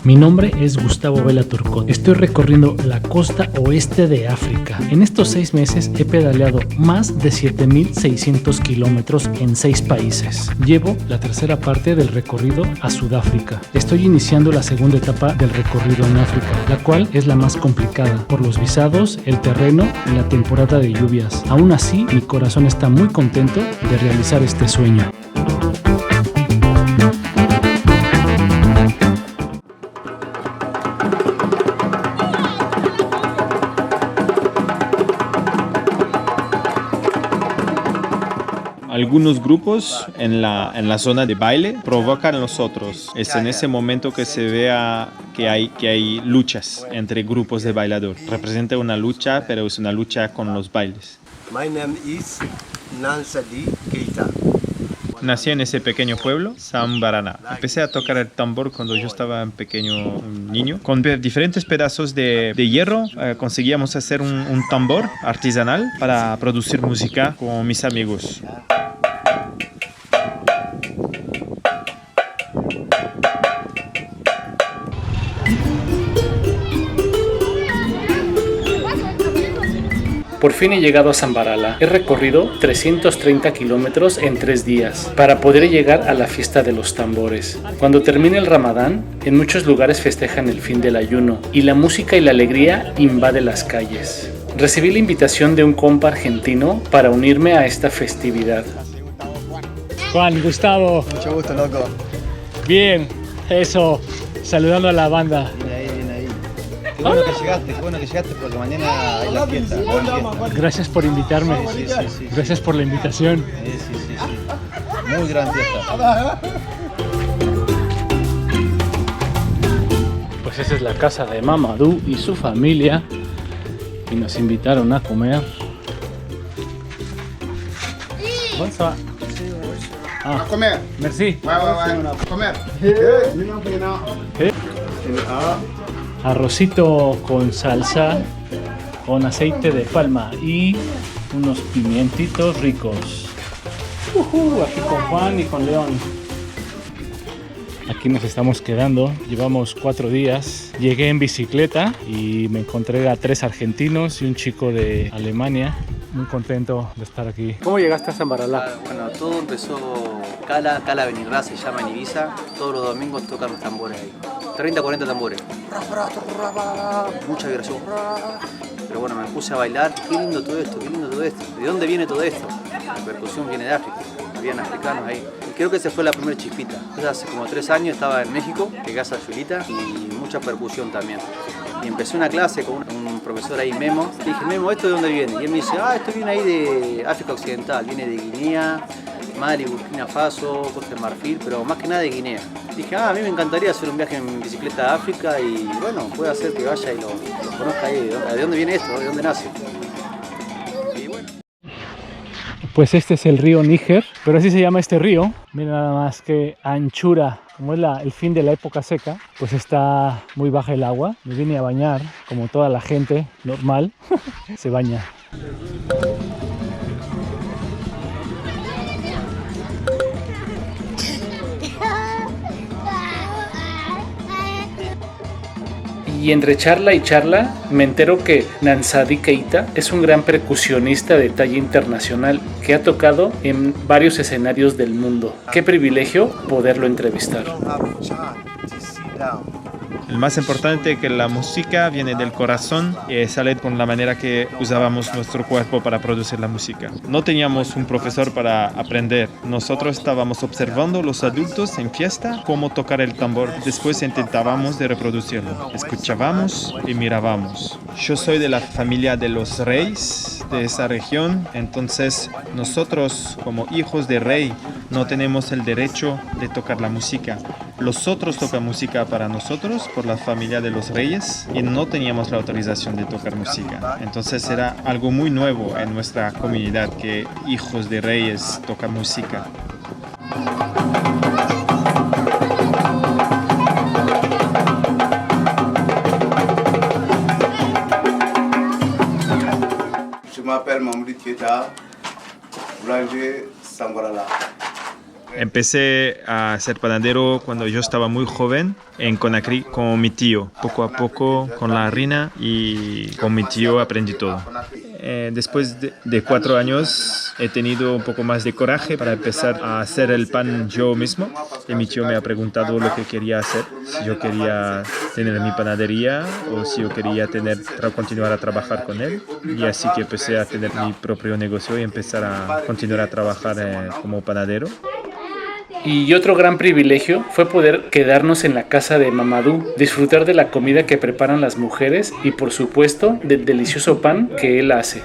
Mi nombre es Gustavo Vela Turcot. Estoy recorriendo la costa oeste de África. En estos 6 meses he pedaleado más de 7,600 kilómetros en 6 países. Llevo la tercera parte del recorrido a Sudáfrica. Estoy iniciando la segunda etapa del recorrido en África, la cual es la más complicada por los visados, el terreno y la temporada de lluvias. Aún así, mi corazón está muy contento de realizar este sueño. Algunos grupos en la zona de baile provocan a los otros. Es en ese momento que se vea que hay luchas entre grupos de bailadores. Representa una lucha, pero es una lucha con los bailes. My name is Nansadi Keita. Nací en ese pequeño pueblo, Sambarana. Empecé a tocar el tambor cuando yo estaba pequeño, un niño. Con diferentes pedazos de hierro conseguíamos hacer un tambor artesanal para producir música con mis amigos. Por fin he llegado a Sambarala. He recorrido 330 kilómetros en 3 días para poder llegar a la fiesta de los tambores. Cuando termine el Ramadán, en muchos lugares festejan el fin del ayuno y la música y la alegría invade las calles. Recibí la invitación de un compa argentino para unirme a esta festividad. Juan, Gustavo. Mucho gusto, loco. Bien, eso, saludando a la banda. Viene ahí. Qué bueno que llegaste porque mañana hay la fiesta. Gracias por invitarme. Sí. Gracias por la invitación. Sí. Muy gran fiesta. Pues esa es la casa de Mamadou y su familia y nos invitaron a comer. Bonsoir. A comer. Merci. A comer. Arrocito con salsa, con aceite de palma y unos pimientitos ricos. Aquí con Juan y con León. Aquí nos estamos quedando, llevamos 4 días. Llegué en bicicleta y me encontré a 3 argentinos y un chico de Alemania. Muy contento de estar aquí. ¿Cómo llegaste a Sambarala? Bueno, todo empezó Cala Benirra se llama en Ibiza. Todos los domingos tocan los tambores ahí. 30, 40 tambores. Mucha vibración. Pero bueno, me puse a bailar. Qué lindo todo esto. ¿De dónde viene todo esto? La percusión viene de África. Habían africanos ahí. Y creo que esa fue la primera chispita. Entonces, hace como 3 años estaba en México, llegué a Sayulita y mucha percusión también. Y empecé una clase con un profesor ahí, Memo. Le dije, Memo, ¿esto de dónde viene? Y él me dice, esto viene ahí de África Occidental, viene de Guinea, Mali, Burkina Faso, Costa de Marfil, pero más que nada de Guinea. Dije, a mí me encantaría hacer un viaje en bicicleta a África y bueno, puede hacer que vaya y lo conozca ahí, de dónde viene esto, de dónde nace. Y bueno. Pues este es el río Níger, pero así se llama este río. Mira nada más que anchura. Como es el fin de la época seca, pues está muy baja el agua. Me vine a bañar, como toda la gente normal se baña. Y entre charla y charla me entero que Nansadi Keita es un gran percusionista de talla internacional que ha tocado en varios escenarios del mundo. Qué privilegio poderlo entrevistar. El más importante es que la música viene del corazón y sale con la manera que usábamos nuestro cuerpo para producir la música. No teníamos un profesor para aprender. Nosotros estábamos observando a los adultos en fiesta cómo tocar el tambor. Después intentábamos de reproducirlo. Escuchábamos y mirábamos. Yo soy de la familia de los reyes de esa región. Entonces nosotros como hijos de rey no tenemos el derecho de tocar la música. Los otros tocan música para nosotros por la familia de los reyes y no teníamos la autorización de tocar música. Entonces era algo muy nuevo en nuestra comunidad que hijos de reyes tocan música. Je m'appelle Mamoudou Keita, boulanger Sambarala. Empecé a ser panadero cuando yo estaba muy joven en Conakry con mi tío. Poco a poco con la harina y con mi tío aprendí todo. Después de 4 años he tenido un poco más de coraje para empezar a hacer el pan yo mismo. Y mi tío me ha preguntado lo que quería hacer, si yo quería tener mi panadería o si yo quería continuar a trabajar con él. Y así que empecé a tener mi propio negocio y empezar a continuar a trabajar como panadero. Y otro gran privilegio fue poder quedarnos en la casa de Mamadou, disfrutar de la comida que preparan las mujeres y por supuesto del delicioso pan que él hace.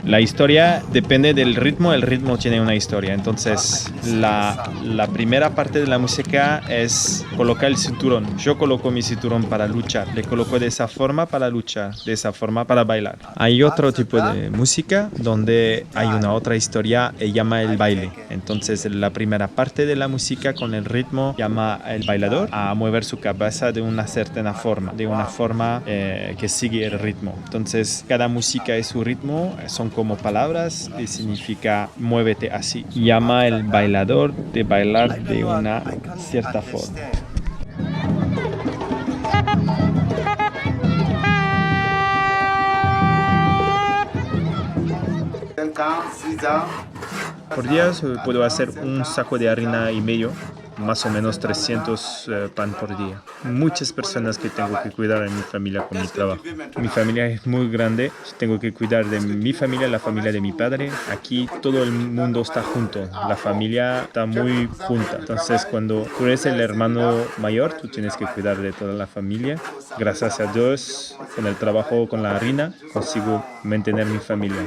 La historia depende del ritmo, el ritmo tiene una historia. Entonces, la primera parte de la música es colocar el cinturón. Yo coloco mi cinturón para luchar, le coloco de esa forma para luchar, de esa forma para bailar. Hay otro tipo de música donde hay una otra historia y llama el baile. Entonces, la primera parte de la música con el ritmo llama al bailador a mover su cabeza de una cierta forma, que sigue el ritmo. Entonces, cada música es su ritmo, son como palabras y significa muévete así. Llama el bailador de bailar de una cierta forma. Por día puedo hacer un saco de harina y medio, más o menos 300 pan por día. Muchas personas que tengo que cuidar en mi familia con mi trabajo. Mi familia es muy grande, tengo que cuidar de mi familia, la familia de mi padre. Aquí todo el mundo está junto, la familia está muy junta. Entonces cuando tú eres el hermano mayor, tú tienes que cuidar de toda la familia. Gracias a Dios, con el trabajo con la harina, consigo mantener mi familia.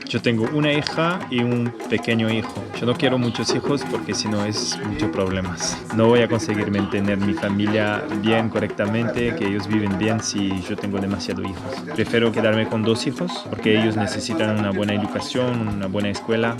Yo tengo una hija y un pequeño hijo. Yo no quiero muchos hijos porque si no es muchos problemas. No voy a conseguir mantener mi familia bien, correctamente, que ellos viven bien si yo tengo demasiados hijos. Prefiero quedarme con 2 hijos porque ellos necesitan una buena educación, una buena escuela.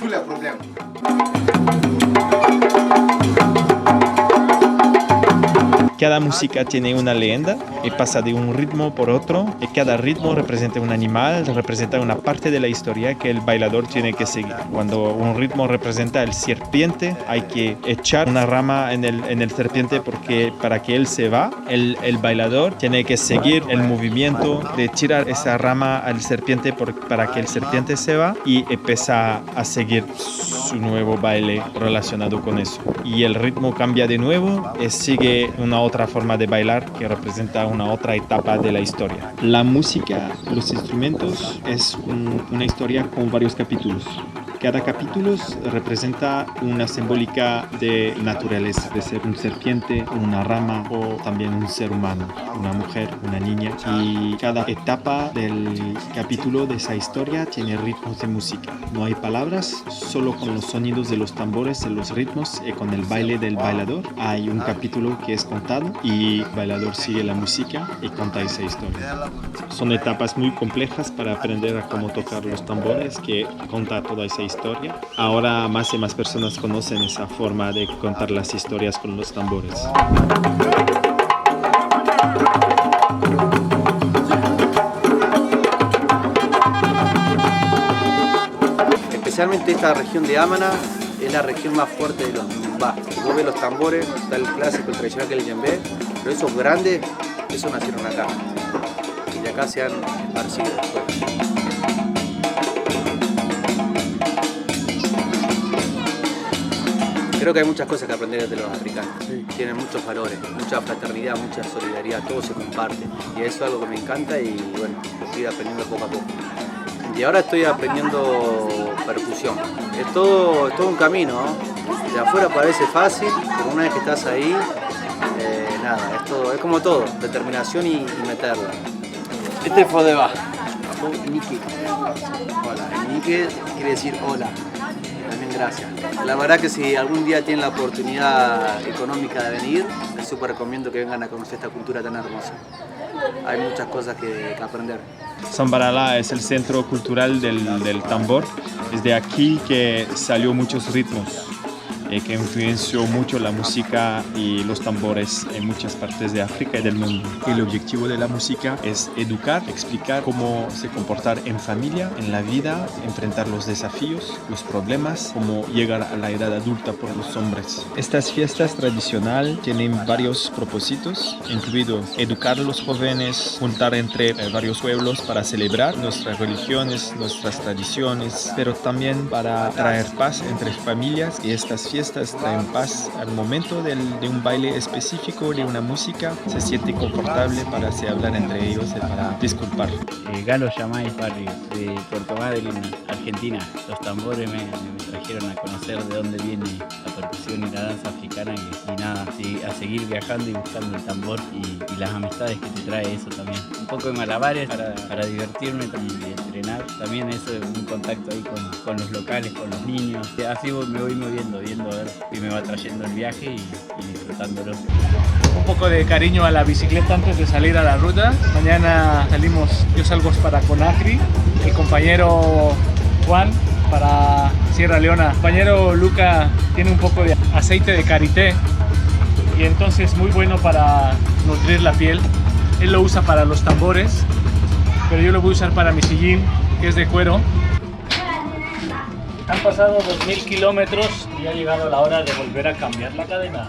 Cada música tiene una leyenda y pasa de un ritmo por otro y cada ritmo representa un animal, representa una parte de la historia que el bailador tiene que seguir. Cuando un ritmo representa el serpiente, hay que echar una rama en el serpiente porque para que él se va, el bailador tiene que seguir el movimiento de tirar esa rama al serpiente para que el serpiente se va y empieza a seguir su nuevo baile relacionado con eso. Y el ritmo cambia de nuevo y sigue una otra forma de bailar que representa una otra etapa de la historia. La música, los instrumentos, es una historia con varios capítulos. Cada capítulo representa una simbólica de naturaleza, de ser un serpiente, una rama o también un ser humano, una mujer, una niña. Y cada etapa del capítulo de esa historia tiene ritmos de música. No hay palabras, solo con los sonidos de los tambores, los ritmos y con el baile del bailador. Hay un capítulo que es contado y el bailador sigue la música y cuenta esa historia. Son etapas muy complejas para aprender a cómo tocar los tambores, que cuenta toda esa historia. Ahora más y más personas conocen esa forma de contar las historias con los tambores. Especialmente esta región de Amana es la región más fuerte de los Numbá. Vos ves los tambores, está el clásico, el tradicional que es el yembe, pero esos grandes, esos nacieron acá. Y de acá se han esparcido después. Creo que hay muchas cosas que aprender de los africanos. Sí. Tienen muchos valores, mucha fraternidad, mucha solidaridad, todo se comparte. Y eso es algo que me encanta y bueno, lo estoy aprendiendo poco a poco. Y ahora estoy aprendiendo percusión. Es todo un camino, ¿no? De afuera parece fácil, pero una vez que estás ahí, nada, es como todo, determinación y meterla. Este fue de va. Nike. Hola. Nike quiere decir hola. También gracias. La verdad que si algún día tienen la oportunidad económica de venir, les súper recomiendo que vengan a conocer esta cultura tan hermosa. Hay muchas cosas que aprender. Sambaralá es el centro cultural del tambor. Es de aquí que salió muchos ritmos. que influenció mucho la música y los tambores en muchas partes de África y del mundo. El objetivo de la música es educar, explicar cómo se comportar en familia, en la vida, enfrentar los desafíos, los problemas, cómo llegar a la edad adulta por los hombres. Estas fiestas tradicionales tienen varios propósitos, incluido educar a los jóvenes, juntar entre varios pueblos para celebrar nuestras religiones, nuestras tradiciones, pero también para traer paz entre familias, y estas fiestas traen paz al momento de un baile específico, de una música, se siente confortable para se hablar entre ellos y para disculpar. Galo Yamay, barrio de Puerto Madryn, Argentina. Los tambores me trajeron a conocer de dónde viene la percusión y la danza africana y nada, a seguir viajando y buscando el tambor y las amistades que te trae eso también. Un poco de malabares para divertirme y entrenar. También eso, un contacto ahí con los locales, con los niños. Así me voy moviendo, viendo a ver y me va trayendo el viaje y disfrutándolo. Un poco de cariño a la bicicleta antes de salir a la ruta. Mañana yo salgo para Conakry, el compañero Juan para Sierra Leona. El compañero Luca tiene un poco de aceite de karité y entonces muy bueno para nutrir la piel. Él lo usa para los tambores, pero yo lo voy a usar para mi sillín, que es de cuero. Han pasado 2000 kilómetros y ha llegado la hora de volver a cambiar la cadena.